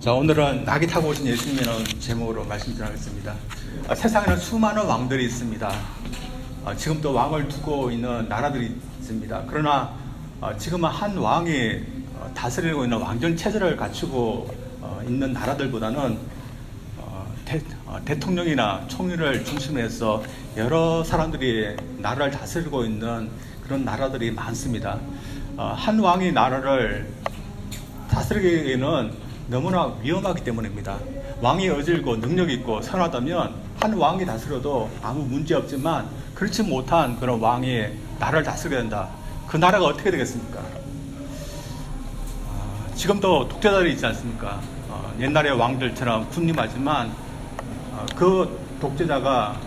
자, 오늘은 낙이 타고 오신 예수님이라는 제목으로 말씀드리겠습니다. 세상에는 수많은 왕들이 있습니다. 지금도 왕을 두고 있는 나라들이 있습니다. 그러나 지금은 한 왕이 다스리고 있는 왕정 체제를 갖추고 있는 나라들보다는 대통령이나 총리를 중심으로 해서 여러 사람들이 나라를 다스리고 있는 그런 나라들이 많습니다. 한 왕이 나라를 다스리기에는 너무나 위험하기 때문입니다. 왕이 어질고 능력 있고 선하다면 한 왕이 다스려도 아무 문제 없지만 그렇지 못한 그런 왕이 나라를 다스리게 된다. 그 나라가 어떻게 되겠습니까? 지금도 독재자들이 있지 않습니까? 옛날의 왕들처럼 군림하지만 그 독재자가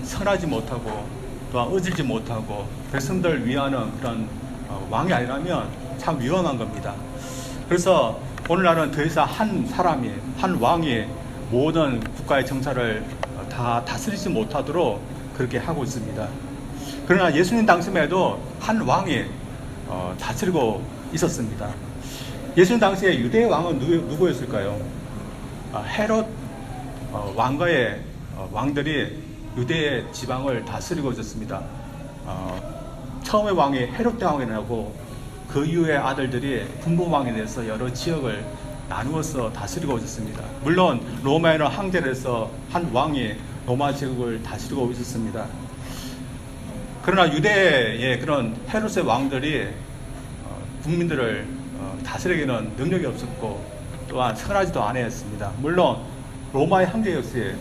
선하지 못하고 또한 어질지 못하고 백성들을 위하는 그런 왕이 아니라면 참 위험한 겁니다. 그래서 오늘날은 더 이상 한 사람이, 한 왕이 모든 국가의 정사를 다 다스리지 못하도록 그렇게 하고 있습니다. 그러나 예수님 당시에도 한 왕이 다스리고 있었습니다. 예수님 당시에 유대의 왕은 누구였을까요? 헤롯 왕가의 왕들이 유대의 지방을 다스리고 있었습니다. 처음에 왕이 헤롯 왕이라고 그 이후의 아들들이 분봉왕이 돼서 여러 지역을 나누어서 다스리고 있었습니다. 물론 로마에는 황제를 해서 한 왕이 로마 지역을 다스리고 있었습니다. 그러나 유대의 그런 헤롯의 왕들이 국민들을 다스리기는 능력이 없었고 또한 선하지도 않았습니다. 물론 로마의 황제 역시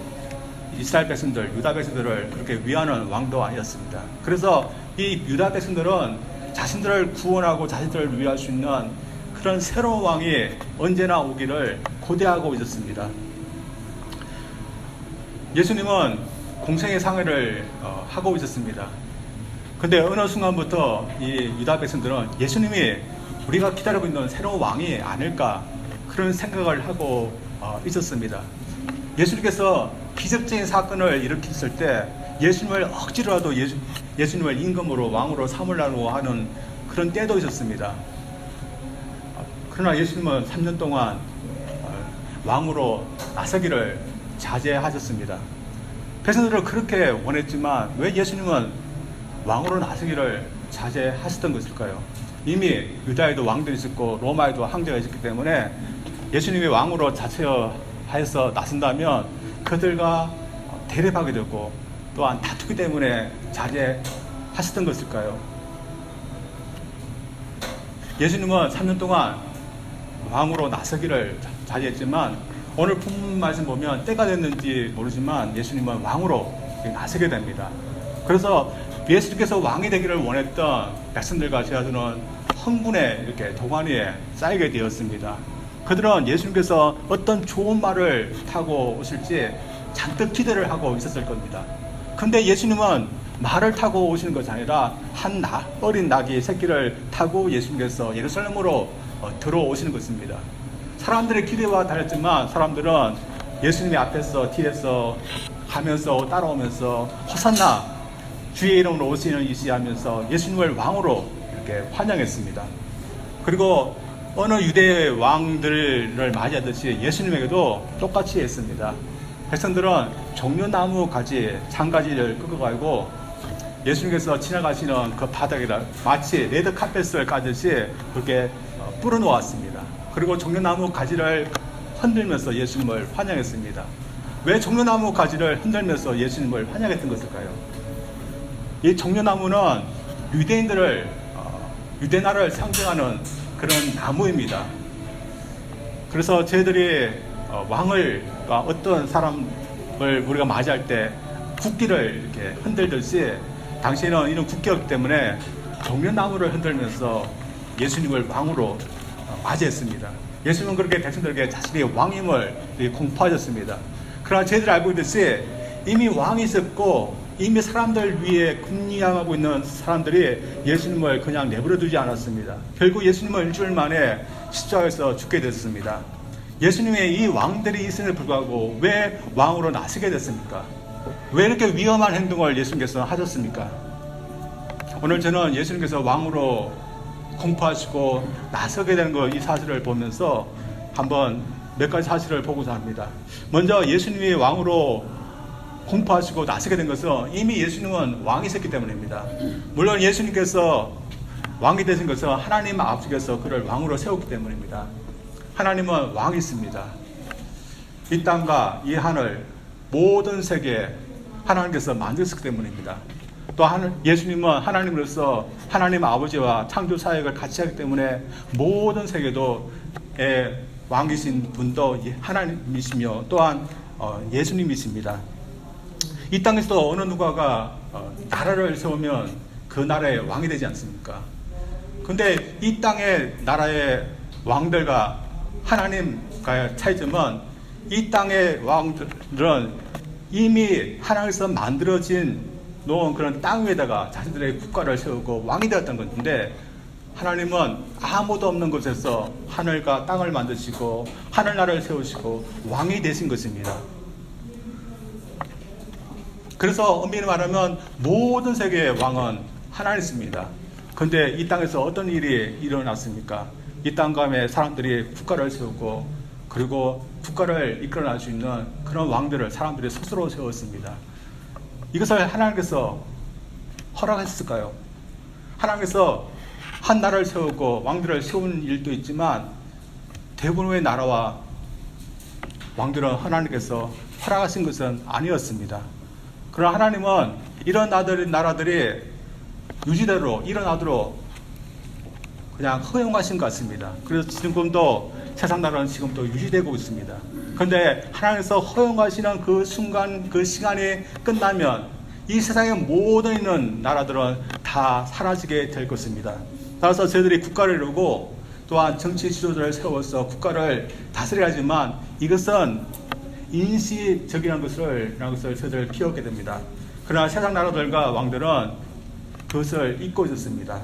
이스라엘 백성들, 유다 백성들을 그렇게 위하는 왕도 아니었습니다. 그래서 이 유다 백성들은 자신들을 구원하고 자신들을 위할 수 있는 그런 새로운 왕이 언제나 오기를 고대하고 있었습니다. 예수님은 공생의 상회를 하고 있었습니다. 근데 어느 순간부터 이 유다 백성들은 예수님이 우리가 기다리고 있는 새로운 왕이 아닐까 그런 생각을 하고 있었습니다. 예수님께서 기적적인 사건을 일으켰을 때 예수님을 억지로라도 예수님을 임금으로 왕으로 삼으려고 하는 그런 때도 있었습니다. 그러나 예수님은 3년 동안 왕으로 나서기를 자제하셨습니다. 백성들은 그렇게 원했지만 왜 예수님은 왕으로 나서기를 자제하셨던 것일까요? 이미 유다에도 왕들이 있었고 로마에도 황제가 있었기 때문에 예수님이 왕으로 자처해서 나선다면 그들과 대립하게 되고 또한 다투기 때문에 자제하셨던 것일까요? 예수님은 3년 동안 왕으로 나서기를 자제했지만 오늘 본문 말씀 보면 때가 됐는지 모르지만 예수님은 왕으로 나서게 됩니다. 그래서 예수님께서 왕이 되기를 원했던 백성들과 제자들은 흥분에 이렇게 도가니에 쌓이게 되었습니다. 그들은 예수님께서 어떤 좋은 말을 타고 오실지 잔뜩 기대를 하고 있었을 겁니다. 근데 예수님은 말을 타고 오시는 것이 아니라 한 어린 낙이 새끼를 타고 예수님께서 예루살렘으로 들어오시는 것입니다. 사람들의 기대와 다르지만 사람들은 예수님의 앞에서 뒤에서 가면서 따라오면서 호산나 주의 이름으로 오시는 이시 하면서 예수님을 왕으로 이렇게 환영했습니다. 그리고 어느 유대의 왕들을 맞이하듯이 예수님에게도 똑같이 했습니다. 백성들은 종려나무 가지, 장가지를 끄고가지고 예수님께서 지나가시는 그 바닥에다 마치 레드카펫을 까듯이 그렇게 뿌려놓았습니다. 그리고 종려나무 가지를 흔들면서 예수님을 환영했습니다. 왜 종려나무 가지를 흔들면서 예수님을 환영했던 것일까요? 이 종려나무는 유대인들을 유대나라를 상징하는 그런 나무입니다. 그래서 저희들이 왕을 어떤 사람을 우리가 맞이할 때 국기를 이렇게 흔들듯이 당시에는 이런 국기였기 때문에 종려나무를 흔들면서 예수님을 왕으로 맞이했습니다. 예수님은 그렇게 백성들에게 자신의 왕임을 공포하셨습니다. 그러나 저희들이 알고 있듯이 이미 왕이 있었고 이미 사람들 위에 군림하고 있는 사람들이 예수님을 그냥 내버려 두지 않았습니다. 결국 예수님은 일주일 만에 십자가에서 죽게 됐습니다. 예수님의 이 왕들이 있음에도 불구하고 왜 왕으로 나서게 됐습니까? 왜 이렇게 위험한 행동을 예수님께서 하셨습니까? 오늘 저는 예수님께서 왕으로 공포하시고 나서게 되는 이 사실을 보면서 한번 몇 가지 사실을 보고자 합니다. 먼저 예수님이 왕으로 공포하시고 나서게 된 것은 이미 예수님은 왕이셨기 때문입니다. 물론 예수님께서 왕이 되신 것은 하나님 아버지께서 그를 왕으로 세웠기 때문입니다. 하나님은 왕이십니다. 이 땅과 이 하늘 모든 세계 하나님께서 만드셨기 때문입니다. 또 예수님은 하나님으로서 하나님 아버지와 창조 사역을 같이 하기 때문에 모든 세계도 왕이신 분도 하나님이시며 또한 예수님이십니다. 이 땅에서 어느 누가가 나라를 세우면 그 나라의 왕이 되지 않습니까? 근데 이 땅의 나라의 왕들과 하나님과의 차이점은 이 땅의 왕들은 이미 하나님께서 만들어진 놓은 그런 땅 위에다가 자신들의 국가를 세우고 왕이 되었던 건데, 하나님은 아무도 없는 곳에서 하늘과 땅을 만드시고 하늘나라를 세우시고 왕이 되신 것입니다. 그래서 엄밀히 말하면 모든 세계의 왕은 하나님이십니다. 그런데 이 땅에서 어떤 일이 일어났습니까? 이 땅 가운데 사람들이 국가를 세우고 그리고 국가를 이끌어낼 수 있는 그런 왕들을 사람들이 스스로 세웠습니다. 이것을 하나님께서 허락했을까요? 하나님께서 한 나라를 세우고 왕들을 세우는 일도 있지만 대부분의 나라와 왕들은 하나님께서 허락하신 것은 아니었습니다. 그러나 하나님은 이런 나라들이 유지대로 일어나도록 그냥 허용하신 것 같습니다. 그래서 지금도 세상 나라는 지금도 유지되고 있습니다. 그런데 하나님께서 허용하시는 그 순간, 그 시간이 끝나면 이 세상의 모든 있는 나라들은 다 사라지게 될 것입니다. 따라서 저희들이 국가를 이루고 또한 정치 지도자를 세워서 국가를 다스려야 하지만 이것은 인시적이라는 것을 저희들 키웠게 됩니다. 그러나 세상 나라들과 왕들은 그것을 잊고 있었습니다.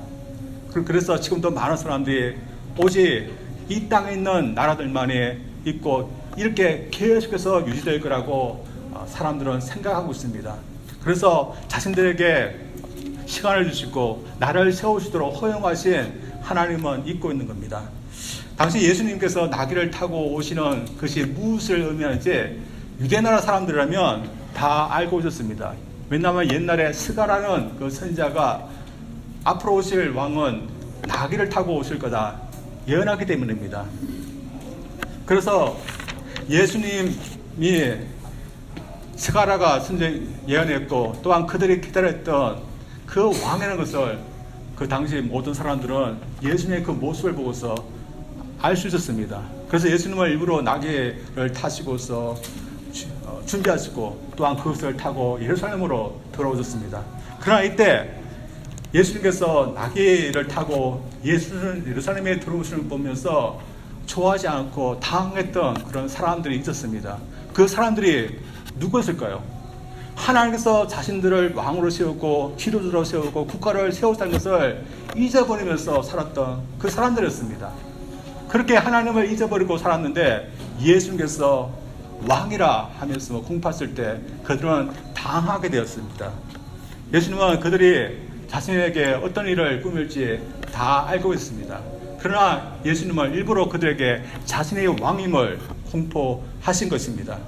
그래서 지금도 많은 사람들이 오직 이 땅에 있는 나라들만이 있고 이렇게 계속해서 유지될 거라고 사람들은 생각하고 있습니다. 그래서 자신들에게 시간을 주시고 나라를 세우시도록 허용하신 하나님은 잊고 있는 겁니다. 당시 예수님께서 나귀를 타고 오시는 것이 무엇을 의미하는지 유대나라 사람들이라면 다 알고 있었습니다. 왜냐하면 옛날에 스가라는 그 선지자가 앞으로 오실 왕은 나귀를 타고 오실 거다 예언하기 때문입니다. 그래서 예수님이 스가라가 선제 예언했고 또한 그들이 기다렸던 그 왕이라는 것을 그 당시 모든 사람들은 예수님의 그 모습을 보고서 알 수 있었습니다. 그래서 예수님은 일부러 나귀를 타시고서 준비하시고 또한 그것을 타고 예루살렘으로 들어오셨습니다. 그러나 이때 예수님께서 나귀를 타고 예루살렘에 들어오시는 걸 보면서 좋아하지 않고 당황했던 그런 사람들이 있었습니다. 그 사람들이 누구였을까요? 하나님께서 자신들을 왕으로 세우고 지도자로 세우고 국가를 세우셨다는 것을 잊어버리면서 살았던 그 사람들이었습니다. 그렇게 하나님을 잊어버리고 살았는데 예수님께서 왕이라 하면서 공포했을 때 그들은 당하게 되었습니다. 예수님은 그들이 자신에게 어떤 일을 꾸밀지 다 알고 있습니다. 그러나 예수님은 일부러 그들에게 자신의 왕임을 공포하신 것입니다.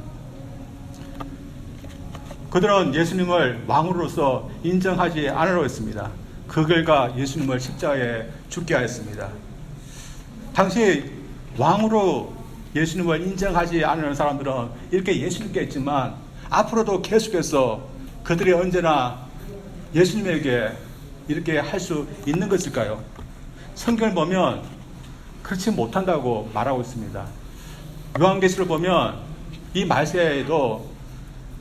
그들은 예수님을 왕으로서 인정하지 않으려 했습니다. 그 결과 예수님을 십자가에 죽게 하였습니다. 당시 왕으로 예수님을 인정하지 않는 사람들은 이렇게 예수님께 했지만 앞으로도 계속해서 그들이 언제나 예수님에게 이렇게 할 수 있는 것일까요? 성경을 보면 그렇지 못한다고 말하고 있습니다. 요한계시를 보면 이 말세에도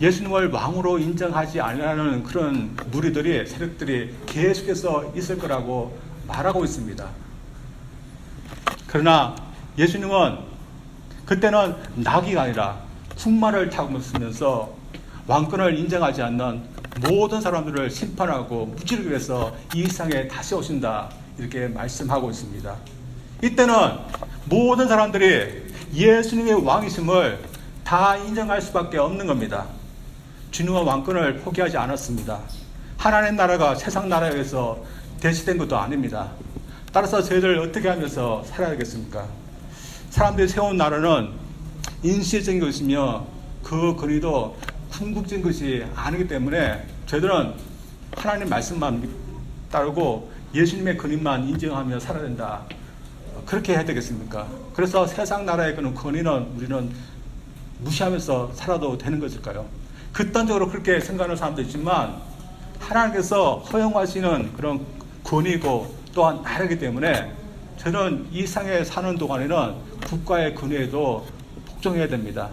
예수님을 왕으로 인정하지 않는 그런 무리들이, 세력들이 계속해서 있을 거라고 말하고 있습니다. 그러나 예수님은 그때는 나귀가 아니라 풍마를 타고 쓰면서 왕권을 인정하지 않는 모든 사람들을 심판하고 무찌르기 위해서 이 세상에 다시 오신다 이렇게 말씀하고 있습니다. 이때는 모든 사람들이 예수님의 왕이심을 다 인정할 수밖에 없는 겁니다. 주님은 왕권을 포기하지 않았습니다. 하나님 나라가 세상 나라에서 대시된 것도 아닙니다. 따라서 저희들 어떻게 하면서 살아야겠습니까? 사람들이 세운 나라는 인실적인 것이며 그 권위도 궁극적인 것이 아니기 때문에 저희들은 하나님 말씀만 따르고 예수님의 권위만 인정하며 살아야 된다. 그렇게 해야 되겠습니까? 그래서 세상 나라의 그런 권위는 우리는 무시하면서 살아도 되는 것일까요? 극단적으로 그렇게 생각하는 사람도 있지만 하나님께서 허용하시는 그런 권위고 또한 나라이기 때문에 저는 이 상에 사는 동안에는 국가의 권위에도 복종해야 됩니다.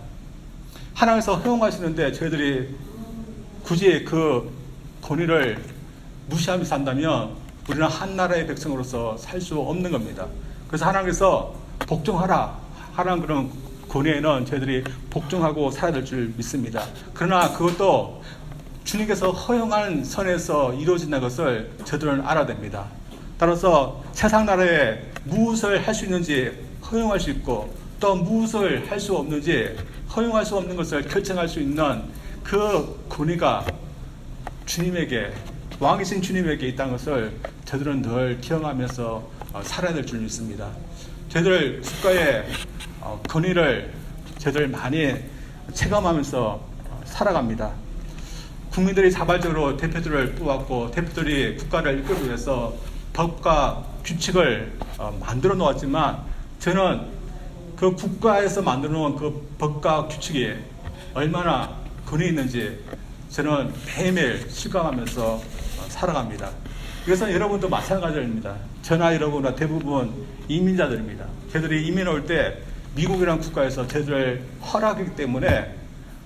하나님께서 허용하시는데 저희들이 굳이 그 권위를 무시하면서 산다면 우리는 한 나라의 백성으로서 살 수 없는 겁니다. 그래서 하나님께서 복종하라 하라는 그런 권위에는 저희들이 복종하고 살아야 될 줄 믿습니다. 그러나 그것도 주님께서 허용한 선에서 이루어진다는 것을 저희들은 알아야 됩니다. 따라서 세상 나라에 무엇을 할 수 있는지 허용할 수 있고 또 무엇을 할 수 없는지 허용할 수 없는 것을 결정할 수 있는 그 권위가 주님에게, 왕이신 주님에게 있다는 것을 저희들은 늘 기억하면서 살아야 될 줄 믿습니다. 저희들 국가의 권위를 저희들 많이 체감하면서 살아갑니다. 국민들이 자발적으로 대표들을 뽑았고 대표들이 국가를 이끌기 위해서 법과 규칙을 만들어 놓았지만 저는 그 국가에서 만들어 놓은 그 법과 규칙이 얼마나 권위 있는지 저는 매일매일 실감하면서 살아갑니다. 그래서 여러분도 마찬가지입니다. 저나 여러분은 대부분 이민자들입니다. 저희들이 이민 올 때 미국이라는 국가에서 저희들 허락이기 때문에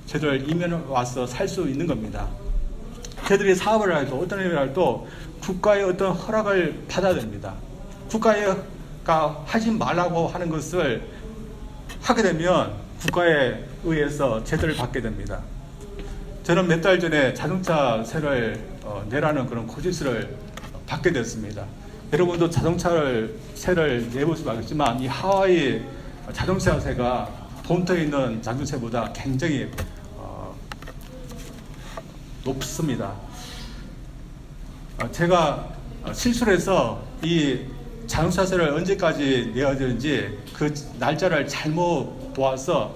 저희들 이민 와서 살 수 있는 겁니다. 저희들이 사업을 할 때 어떤 일을 할 때 국가의 어떤 허락을 받아야 됩니다. 국가가 하지 말라고 하는 것을 하게 되면 국가에 의해서 제재를 받게 됩니다. 저는 몇 달 전에 자동차세를 내라는 그런 고지서를 받게 됐습니다. 여러분도 자동차세를 내보시면 알겠지만 이 하와이 자동차세가 본토에 있는 자동차보다 굉장히 높습니다. 제가 실수를 해서 이 자동차세를 언제까지 내야 되는지 그 날짜를 잘못 보아서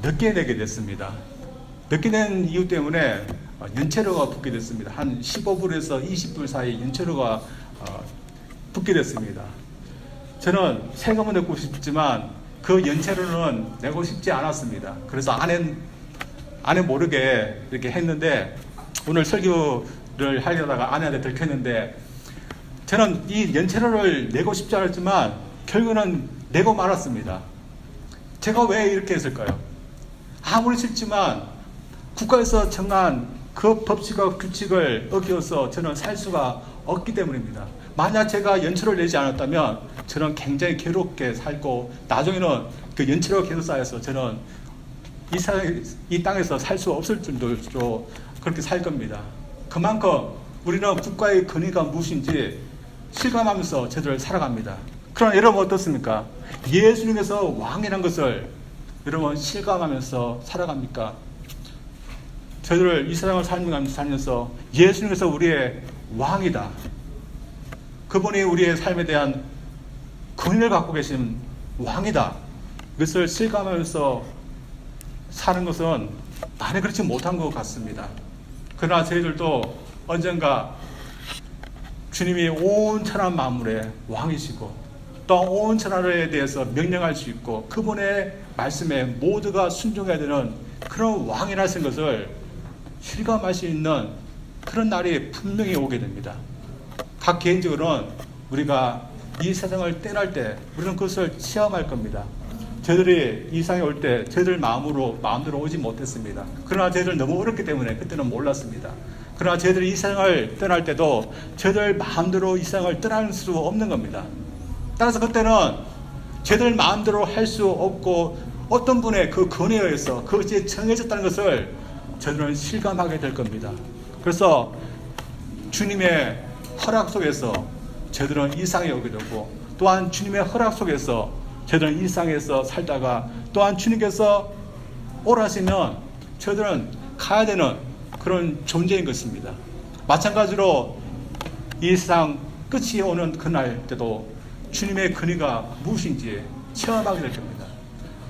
늦게 내게 됐습니다. 늦게 낸 이유 때문에 연체료가 붙게 됐습니다. 한 15불에서 20불 사이 연체료가 붙게 됐습니다. 저는 세금은 내고 싶지만 그 연체료는 내고 싶지 않았습니다. 그래서 아내 모르게 이렇게 했는데 오늘 설교를 하려다가 아내한테 들켰는데 저는 이 연체료를 내고 싶지 않았지만 결국은 내고 말았습니다. 제가 왜 이렇게 했을까요? 아무리 싫지만 국가에서 정한 그 법칙과 규칙을 어겨서 저는 살 수가 없기 때문입니다. 만약 제가 연체료를 내지 않았다면 저는 굉장히 괴롭게 살고 나중에는 그 연체료가 계속 쌓여서 저는 이 땅에서 살 수 없을 정도로 그렇게 살 겁니다. 그만큼 우리는 국가의 권위가 무엇인지 실감하면서 저들을 살아갑니다. 그러나 여러분 어떻습니까? 예수님께서 왕이라는 것을 여러분 실감하면서 살아갑니까? 저희들 이 세상을 살면서 예수님께서 우리의 왕이다. 그분이 우리의 삶에 대한 권위를 갖고 계신 왕이다. 이것을 실감하면서 사는 것은 많이 그렇지 못한 것 같습니다. 그러나 저희들도 언젠가 주님이 온 천한 만물의 왕이시고 또 온 천하에 대해서 명령할 수 있고 그분의 말씀에 모두가 순종해야 되는 그런 왕이라는 것을 실감할 수 있는 그런 날이 분명히 오게 됩니다. 각 개인적으로는 우리가 이 세상을 떠날 때 우리는 그것을 체험할 겁니다. 저희들이 이 세상에 올 때 저희들 마음대로 오지 못했습니다. 그러나 저희들 너무 어렵기 때문에 그때는 몰랐습니다. 그러나 저희들이 이 세상을 떠날 때도 저희들 마음대로 이 세상을 떠날 수 없는 겁니다. 따라서 그때는 저희들 마음대로 할 수 없고 어떤 분의 그 권위에 의해서 그것이 정해졌다는 것을 저희들은 실감하게 될 겁니다. 그래서 주님의 허락 속에서 저희들은 이 세상에 오게 되고 또한 주님의 허락 속에서 저희들은 이 세상에서 살다가 또한 주님께서 오라시면 저희들은 가야 되는 그런 존재인 것입니다. 마찬가지로 이 세상 끝이 오는 그날 때도 주님의 권위가 무엇인지 체험하게 될 겁니다.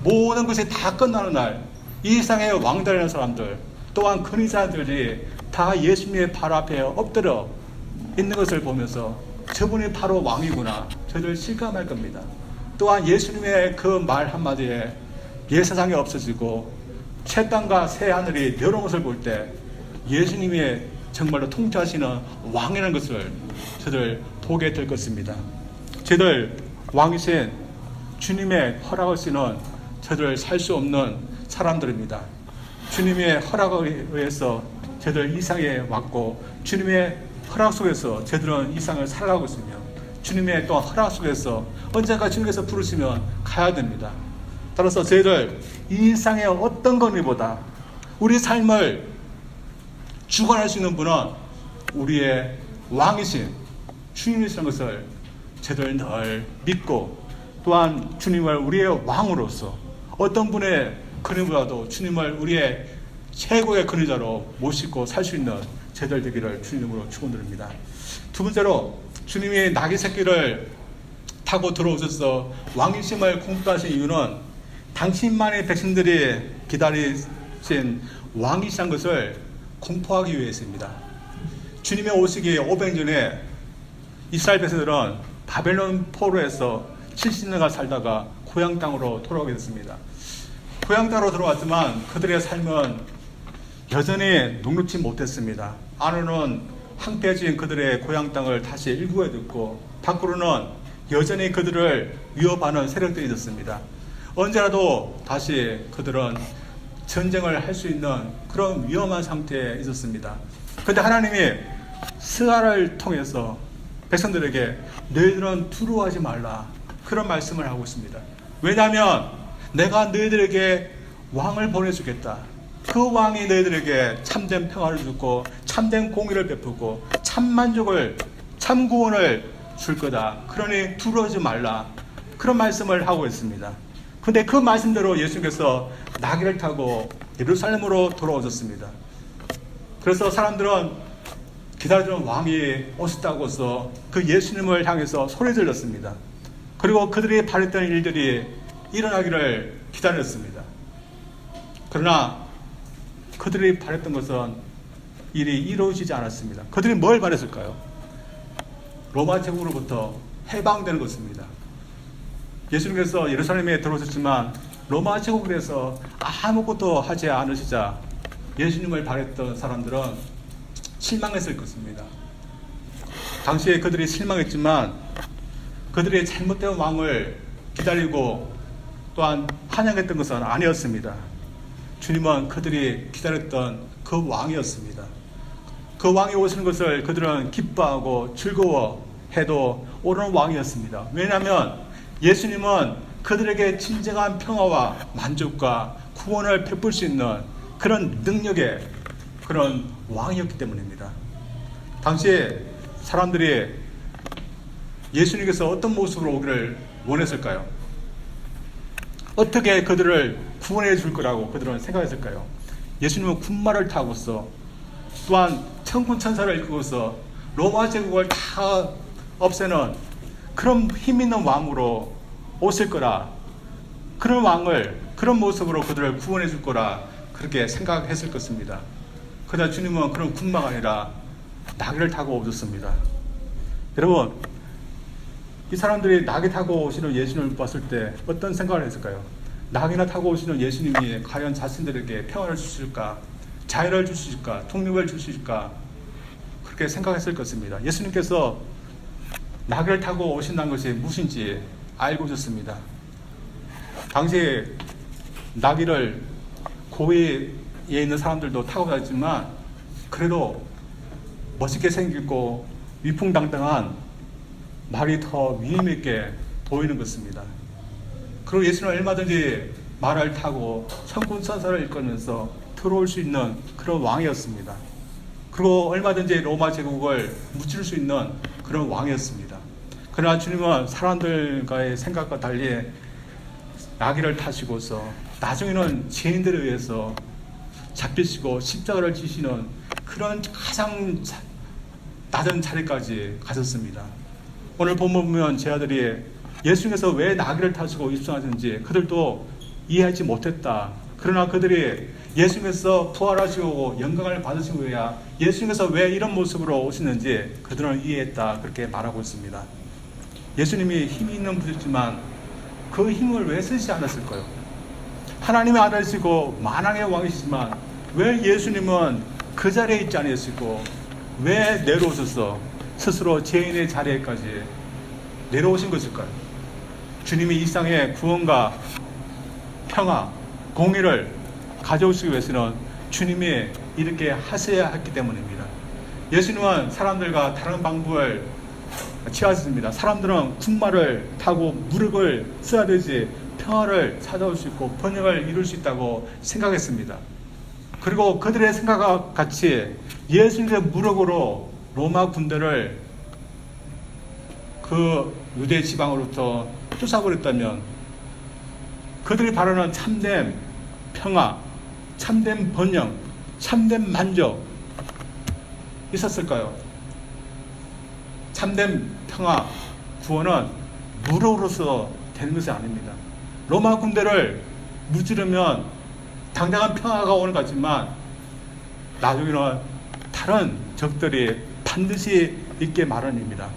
모든 것이 다 끝나는 날, 이 세상의 왕들이라는 사람들, 또한 근위자들이 다 예수님의 발 앞에 엎드려 있는 것을 보면서 저분이 바로 왕이구나, 저들 실감할 겁니다. 또한 예수님의 그 말 한마디에 옛 세상이 없어지고 새 땅과 새 하늘이 내려온 것을 볼 때 예수님이 정말로 통치하시는 왕이라는 것을 저들 보게 될 것입니다. 저들 왕이신 주님의 허락을 쓰는 저들 살 수 없는 사람들입니다. 주님의 허락에 의해서 저들 이 세상에 왔고, 주님의 허락 속에서 저들은 이 세상을 살아가고 있으며, 주님의 또 허락 속에서 언젠가 주님께서 부르시면 가야 됩니다. 따라서 저희들 이 세상의 어떤 것보다 우리 삶을 주관할 수 있는 분은 우리의 왕이신 주님이시라는 것을 저희들 늘 믿고, 또한 주님을 우리의 왕으로서 어떤 분의 근위보다도 주님을 우리의 최고의 근위자로 모시고 살 수 있는 저희들 되기를 주님으로 축원드립니다. 두 번째로, 주님이 나귀 새끼를 타고 들어오셔서 왕이심을 공표하신 이유는 당신만의 백성들이 기다리신 왕이시란 것을 공포하기 위해서입니다. 주님의 오시기 500년 전에 이스라엘 백성들은 바벨론 포로에서 70년간 살다가 고향 땅으로 돌아오게 됐습니다. 고향 땅으로 들어왔지만 그들의 삶은 여전히 녹록지 못했습니다. 안으로는 황폐해진 그들의 고향 땅을 다시 일구어야 됐고, 밖으로는 여전히 그들을 위협하는 세력들이 있었습니다. 언제라도 다시 그들은 전쟁을 할 수 있는 그런 위험한 상태에 있었습니다. 그런데 하나님이 스가랴를 통해서 백성들에게 너희들은 두려워하지 말라, 그런 말씀을 하고 있습니다. 왜냐하면 내가 너희들에게 왕을 보내주겠다. 그 왕이 너희들에게 참된 평화를 주고 참된 공의를 베푸고 참 만족을, 참 구원을 줄 거다. 그러니 두려워하지 말라, 그런 말씀을 하고 있습니다. 근데 그 말씀대로 예수님께서 나귀를 타고 예루살렘으로 돌아오셨습니다. 그래서 사람들은 기다리던 왕이 오셨다고서 그 예수님을 향해서 소리 질렀습니다. 그리고 그들이 바랬던 일들이 일어나기를 기다렸습니다. 그러나 그들이 바랬던 것은 일이 이루어지지 않았습니다. 그들이 뭘 바랬을까요? 로마 제국으로부터 해방되는 것입니다. 예수님께서 예루살렘에 들어오셨지만 로마 제국에서 아무것도 하지 않으시자 예수님을 바랬던 사람들은 실망했을 것입니다. 당시에 그들이 실망했지만 그들의 잘못된 왕을 기다리고 또한 환영했던 것은 아니었습니다. 주님은 그들이 기다렸던 그 왕이었습니다. 그 왕이 오시는 것을 그들은 기뻐하고 즐거워해도 옳은 왕이었습니다. 왜냐하면 예수님은 그들에게 진정한 평화와 만족과 구원을 베풀 수 있는 그런 능력의 그런 왕이었기 때문입니다. 당시에 사람들이 예수님께서 어떤 모습으로 오기를 원했을까요? 어떻게 그들을 구원해 줄 거라고 그들은 생각했을까요? 예수님은 군마를 타고서 또한 천군 천사를 이끌고서 로마 제국을 다 없애는 그런 힘 있는 왕으로 오실 거라, 그런 왕을 그런 모습으로 그들을 구원해 줄 거라 그렇게 생각했을 것입니다. 그러나 주님은 그런 군마가 아니라 나귀를 타고 오셨습니다. 여러분, 이 사람들이 나귀 타고 오시는 예수님을 봤을 때 어떤 생각을 했을까요? 나귀나 타고 오시는 예수님이 과연 자신들에게 평화를 주실까, 자유를 주실까, 독립을 주실까, 그렇게 생각했을 것입니다. 예수님께서 나귀를 타고 오신다는 것이 무엇인지 알고 있었습니다. 당시에 나귀를 고위에 있는 사람들도 타고 다녔지만 그래도 멋있게 생기고 위풍당당한 말이 더 위임있게 보이는 것입니다. 그리고 예수는 얼마든지 말을 타고 천군 천사를 이끌면서 들어올 수 있는 그런 왕이었습니다. 그리고 얼마든지 로마 제국을 무찌를 수 있는 그런 왕이었습니다. 그러나 주님은 사람들과의 생각과 달리 나귀를 타시고서 나중에는 죄인들에 의해서 잡히시고 십자가를 지시는 그런 가장 낮은 자리까지 가셨습니다. 오늘 본문 보면 제 아들이 예수님께서 왜 나귀를 타시고 입성하셨는지 그들도 이해하지 못했다. 그러나 그들이 예수님께서 부활하시고 영광을 받으시고 해야 예수님께서 왜 이런 모습으로 오시는지 그들은 이해했다. 그렇게 말하고 있습니다. 예수님이 힘이 있는 분이지만 그 힘을 왜 쓰지 않았을까요? 하나님의 아들이시고 만왕의 왕이시지만 왜 예수님은 그 자리에 있지 않으시고 왜 내려오셔서 스스로 죄인의 자리에까지 내려오신 것일까요? 주님이 이 땅에 구원과 평화, 공의를 가져오시기 위해서는 주님이 이렇게 하셔야 했기 때문입니다. 예수님은 사람들과 다른 방법을 취하셨습니다. 사람들은 군마를 타고 무력을 써야 되지 평화를 찾아올 수 있고 번영을 이룰 수 있다고 생각했습니다. 그리고 그들의 생각과 같이 예수님의 무력으로 로마 군대를 그 유대 지방으로부터 쫓아버렸다면 그들이 바라는 참된 평화, 참된 번영, 참된 만족 있었을까요? 참된 평화, 구원은 무력으로서 되는 것이 아닙니다. 로마 군대를 무찌르면 당장은 평화가 오는 것 같지만 나중에는 다른 적들이 반드시 있게 마련입니다.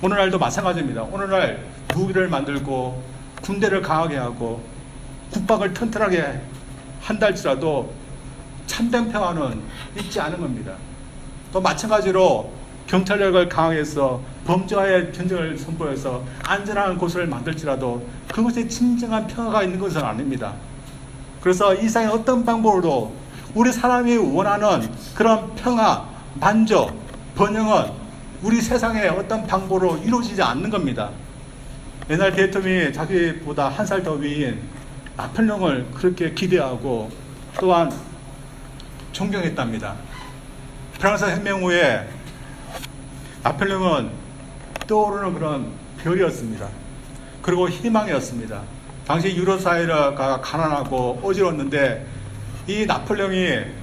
오늘날도 마찬가지입니다. 오늘날 무기를 만들고 군대를 강하게 하고 국방을 튼튼하게 한다 할지라도 참된 평화는 있지 않은 겁니다. 또 마찬가지로 경찰력을 강화해서 범죄와의 전쟁을 선포해서 안전한 곳을 만들지라도 그것에 진정한 평화가 있는 것은 아닙니다. 그래서 이 세상의 어떤 방법으로도 우리 사람이 원하는 그런 평화, 만족, 번영은 우리 세상의 어떤 방법으로 이루어지지 않는 겁니다. 옛날 대통령이 자기보다 한 살 더 위인 나폴레옹을 그렇게 기대하고 또한 존경했답니다. 프랑스 혁명 후에 나폴레옹은 떠오르는 그런 별이었습니다. 그리고 희망이었습니다. 당시 유럽 사회가 가난하고 어지러웠는데 이 나폴레옹이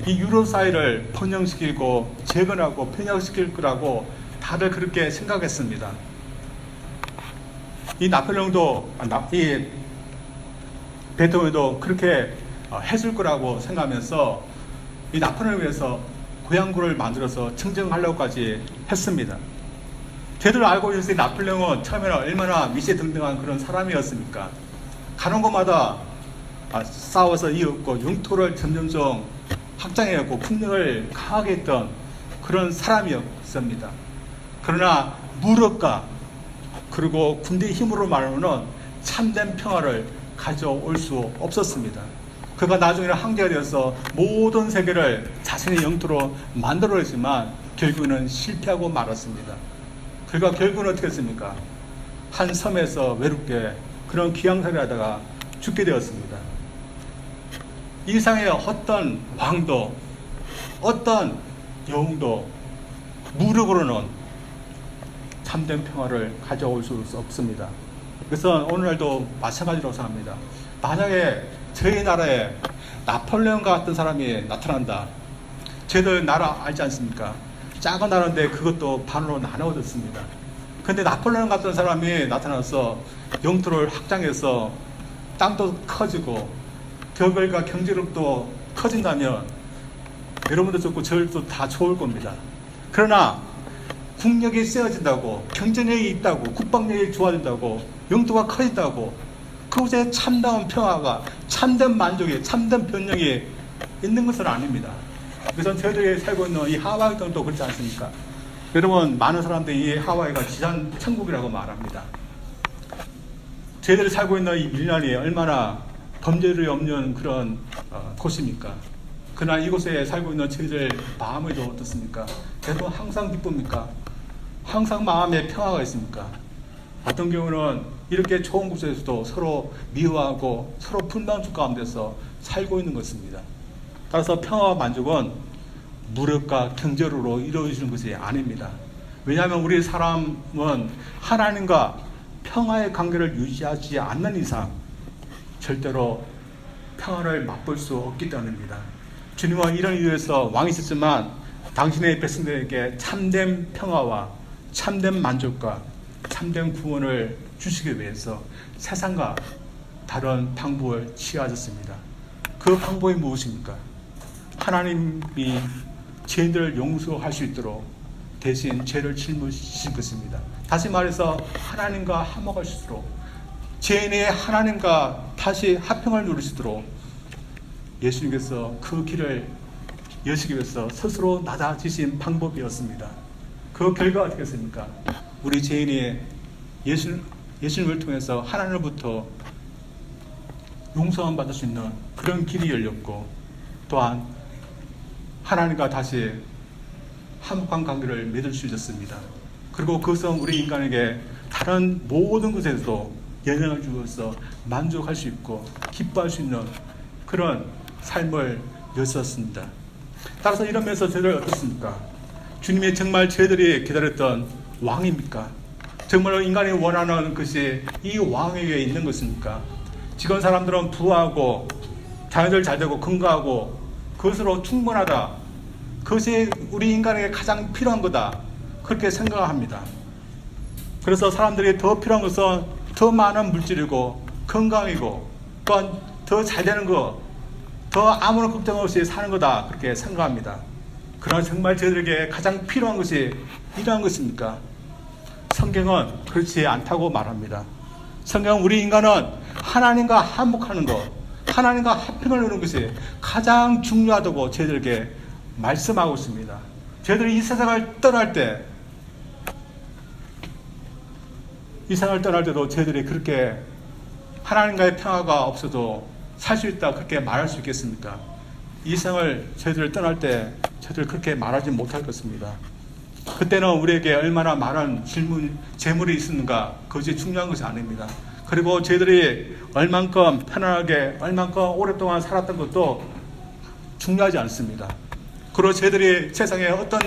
이 유럽 사회를 번영시키고 재건하고 편향시킬 거라고 다들 그렇게 생각했습니다. 이 나폴레옹도 이 대통령도 그렇게 해줄 거라고 생각하면서 이 나폴레옹을 위해서 고향군을 만들어서 청정하려고까지 했습니다. 저희들 알고 있을 때 나폴레옹은 처음에는 얼마나 미세등등한 그런 사람이었습니까? 가는 곳마다 싸워서 이었고 영토를 점점점 확장해왔고 국력을 강하게 했던 그런 사람이었습니다. 그러나 무력과 그리고 군대의 힘으로 말하면 참된 평화를 가져올 수 없었습니다. 그가 나중에는 황제가 되어서 모든 세계를 자신의 영토로 만들어냈지만 결국은 실패하고 말았습니다. 그가 결국은 어떻게 했습니까? 한 섬에서 외롭게 그런 귀양살이 하다가 죽게 되었습니다. 이 세상의 어떤 왕도 어떤 영웅도 무력으로는 참된 평화를 가져올 수 없습니다. 그래서 오늘날도 마찬가지라고 생각합니다. 만약에 저희 나라에 나폴레옹 같은 사람이 나타난다. 저희들 나라 알지 않습니까? 작은 나라인데 그것도 반으로 나누어졌습니다. 근데 나폴레옹 같은 사람이 나타나서 영토를 확장해서 땅도 커지고 격을과 경제력도 커진다면 여러분도 좋고 저희도 다 좋을 겁니다. 그러나 국력이 세워진다고, 경제력이 있다고, 국방력이 좋아진다고, 영토가 커진다고 그곳에 참다운 평화가, 참된 만족이, 참된 변형이 있는 것은 아닙니다. 그래서 저희들이 살고 있는 이 하와이 땅도 그렇지 않습니까? 여러분, 많은 사람들이 이 하와이가 지상 천국이라고 말합니다. 저희들이 살고 있는 이 밀란이 얼마나 범죄율이 없는 그런 곳입니까? 그러나 이곳에 살고 있는 저희들 마음이 어떻습니까? 여러분 항상 기쁩니까? 항상 마음에 평화가 있습니까? 어떤 경우는 이렇게 좋은 곳에서도 서로 미워하고 서로 분단주 가운데서 살고 있는 것입니다. 따라서 평화와 만족은 무력과 경제로 이루어지는 것이 아닙니다. 왜냐하면 우리 사람은 하나님과 평화의 관계를 유지하지 않는 이상 절대로 평화를 맛볼 수 없기 때문입니다. 주님은 이런 이유에서 왕이셨지만 당신의 백성들에게 참된 평화와 참된 만족과 참된 구원을 주시기 위해서 세상과 다른 방법을 취하셨습니다. 그 방법이 무엇입니까? 하나님이 죄인들을 용서할 수 있도록 대신 죄를 짊어지신 것입니다. 다시 말해서 하나님과 화목할 수 있도록, 죄인이 하나님과 다시 화평을 누리시도록 예수님께서 그 길을 여시기 위해서 스스로 낮아지신 방법이었습니다. 그 결과가 어떻겠습니까? 우리 죄인이 예수님을 통해서 하나님으로부터 용서만 받을 수 있는 그런 길이 열렸고, 또한 하나님과 다시 화목한 관계를 맺을 수 있었습니다. 그리고 그것은 우리 인간에게 다른 모든 것에서도 영향을 주어서 만족할 수 있고 기뻐할 수 있는 그런 삶을 여셨습니다. 따라서 이러면서 저희들 어떻습니까? 주님이 정말 저희들이 기다렸던 왕입니까? 정말로 인간이 원하는 것이 이 왕에게 있는 것입니까? 지금 사람들은 부하고 자녀들 잘되고 건강하고 그것으로 충분하다, 그것이 우리 인간에게 가장 필요한 거다, 그렇게 생각합니다. 그래서 사람들이 더 필요한 것은 더 많은 물질이고 건강이고 또한 더 잘되는 거, 더 아무런 걱정 없이 사는 거다, 그렇게 생각합니다. 그러나 정말 저희들에게 가장 필요한 것이 이러한 것입니까? 성경은 그렇지 않다고 말합니다. 성경은 우리 인간은 하나님과 화목하는 것, 하나님과 화평을 이루는 것이 가장 중요하다고 저희들에게 말씀하고 있습니다. 저희들이 이 세상을 떠날 때, 이 세상을 떠날 때도 저희들이 그렇게 하나님과의 평화가 없어도 살 수 있다, 그렇게 말할 수 있겠습니까? 이 세상을 저희들 떠날 때 저희들 그렇게 말하지 못할 것입니다. 그때는 우리에게 얼마나 많은 재물이 있었는가, 그것이 중요한 것이 아닙니다. 그리고 저희들이 얼만큼 편안하게, 얼만큼 오랫동안 살았던 것도 중요하지 않습니다. 그리고 저희들이 세상에 어떤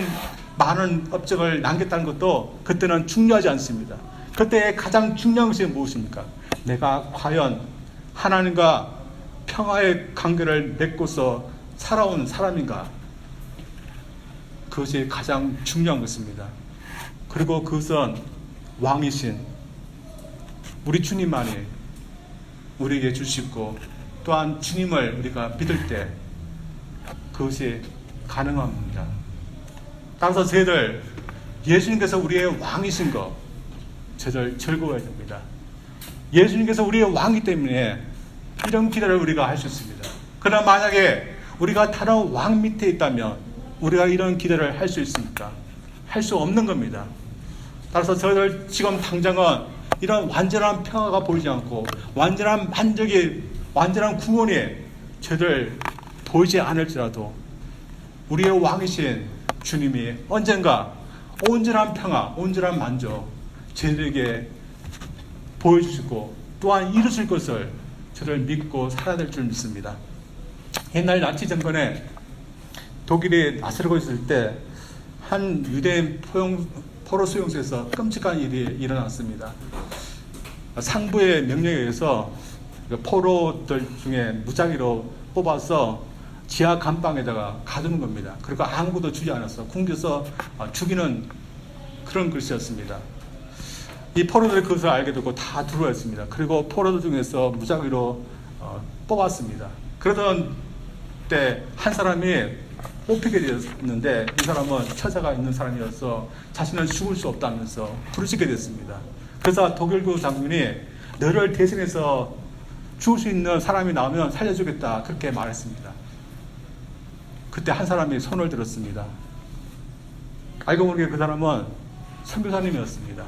많은 업적을 남겼다는 것도 그때는 중요하지 않습니다. 그때 가장 중요한 것이 무엇입니까? 내가 과연 하나님과 평화의 관계를 맺고서 살아온 사람인가? 그것이 가장 중요한 것입니다. 그리고 그것은 왕이신 우리 주님만이 우리에게 주시고, 또한 주님을 우리가 믿을 때 그것이 가능합니다. 따라서 저희들 예수님께서 우리의 왕이신 것, 저희들 즐거워야 됩니다. 예수님께서 우리의 왕이기 때문에 이런 기도를 우리가 할 수 있습니다. 그러나 만약에 우리가 다른 왕 밑에 있다면 우리가 이런 기도를 할 수 있습니까? 할 수 없는 겁니다. 따라서 저희들 지금 당장은 이런 완전한 평화가 보이지 않고 완전한 만족이, 완전한 구원이 저희들 보이지 않을지라도 우리의 왕이신 주님이 언젠가 온전한 평화, 온전한 만족 저희들에게 보여주시고 또한 이루실 것을 저를 믿고 살아야 될 줄 믿습니다. 옛날 나치 정권에 독일이 나서고 있을 때 한 유대인 포로 수용소에서 끔찍한 일이 일어났습니다. 상부의 명령에 의해서 포로들 중에 무작위로 뽑아서 지하 감방에다가 가두는 겁니다. 그리고 아무것도 주지 않았어. 굶겨서 죽이는 그런 글씨였습니다. 이 포로들이 그것을 알게 되고 다 들어왔습니다. 그리고 포로들 중에서 무작위로 뽑았습니다. 그러던 때 한 사람이 뽑히게 되었는데, 이 사람은 처자가 있는 사람이어서 자신은 죽을 수 없다면서 부르짖게 됐습니다. 그래서 독일군 장군이 너를 대신해서 죽을 수 있는 사람이 나오면 살려주겠다, 그렇게 말했습니다. 그때 한 사람이 손을 들었습니다. 알고 보니 그 사람은 선교사님이었습니다.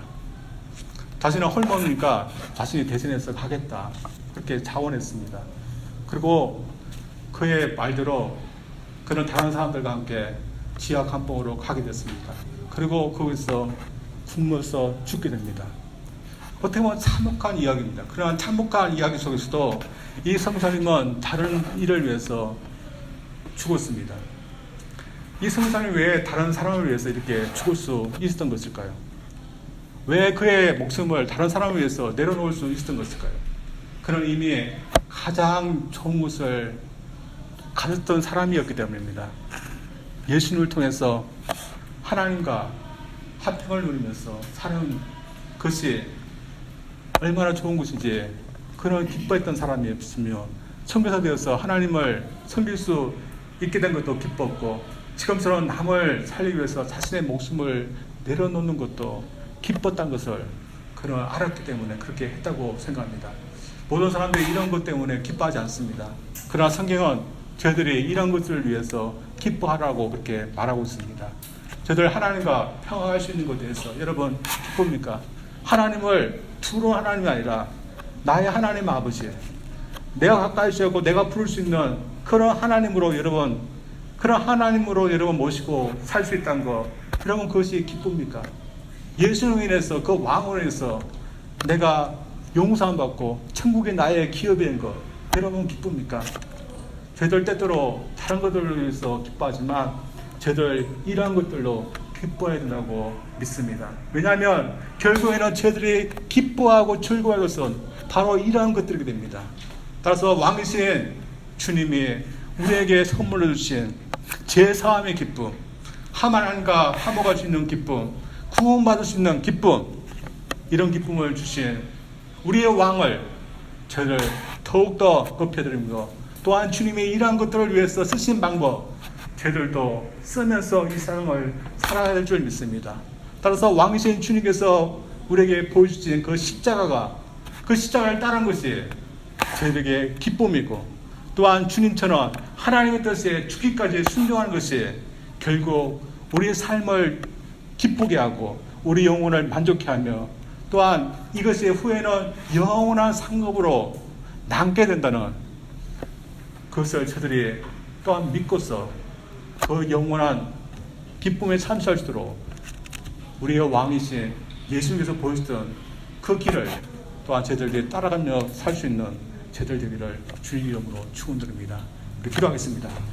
자신은 헐머니까 자신이 대신해서 가겠다, 그렇게 자원했습니다. 그리고 그의 말대로 그는 다른 사람들과 함께 지하 감방으로 가게 됐습니다. 그리고 거기서 굶어서 죽게 됩니다. 어떻게 보면 참혹한 이야기입니다. 그러나 참혹한 이야기 속에서도 이 선교사님은 다른 일을 위해서 죽었습니다. 이 선교사님 왜 다른 사람을 위해서 이렇게 죽을 수 있었던 것일까요? 왜 그의 목숨을 다른 사람을 위해서 내려놓을 수 있었던 것일까요? 그는 이미 가장 좋은 것을 가졌던 사람이었기 때문입니다. 예수님을 통해서 하나님과 화평을 누리면서 사는 것이 얼마나 좋은 것인지 그런 기뻐했던 사람이 없으며 선교사 되어서 하나님을 섬길 수 있게 된 것도 기뻤고 지금처럼 남을 살리기 위해서 자신의 목숨을 내려놓는 것도 기뻤다는 것을 그는 알았기 때문에 그렇게 했다고 생각합니다. 모든 사람들이 이런 것 때문에 기뻐하지 않습니다. 그러나 성경은 저희들이 이런 것들을 위해서 기뻐하라고 그렇게 말하고 있습니다. 저희들 하나님과 평화할 수 있는 것에 대해서 여러분 기쁩니까? 하나님을 두루 하나님이 아니라 나의 하나님 아버지, 내가 가까이 있고 내가 부를 수 있는 그런 하나님으로 여러분 모시고 살 수 있다는 것, 여러분 그것이 기쁩니까? 예수로 인해서 그 왕으로 인해서 내가 용서함 받고 천국의 나의 기업이 된 것, 여러분 기쁩니까? 저희들 때때로 다른 것들을 위해서 기뻐하지만 저희들 이러한 것들로 기뻐해야 된다고 믿습니다. 왜냐하면 결국에는 저희들이 기뻐하고 즐거워할 것은 바로 이러한 것들이 됩니다. 따라서 왕이신 주님이 우리에게 선물로 주신 제사함의 기쁨, 하나님과 화목할 수 있는 기쁨, 구원받을 수 있는 기쁨, 이런 기쁨을 주신 우리의 왕을 저를 더욱더 높여드리며 또한 주님의 이러한 것들을 위해서 쓰신 방법 저희들도 쓰면서 이 삶을 살아야 할 줄 믿습니다. 따라서 왕이신 주님께서 우리에게 보여주신 그 십자가를 따르는 것이 저희들에게 기쁨이고 또한 주님처럼 하나님의 뜻에 죽기까지 순종하는 것이 결국 우리의 삶을 기쁘게 하고 우리 영혼을 만족해 하며 또한 이것의 후에는 영원한 상급으로 남게 된다는 그것을 저들이 또한 믿고서 그 영원한 기쁨에 참여할 수 있도록 우리의 왕이신 예수님께서 보여주던 그 길을 또한 저들이 따라가며 살 수 있는 저들 되기를 주의 이름으로 축원드립니다. 우리 기도하겠습니다.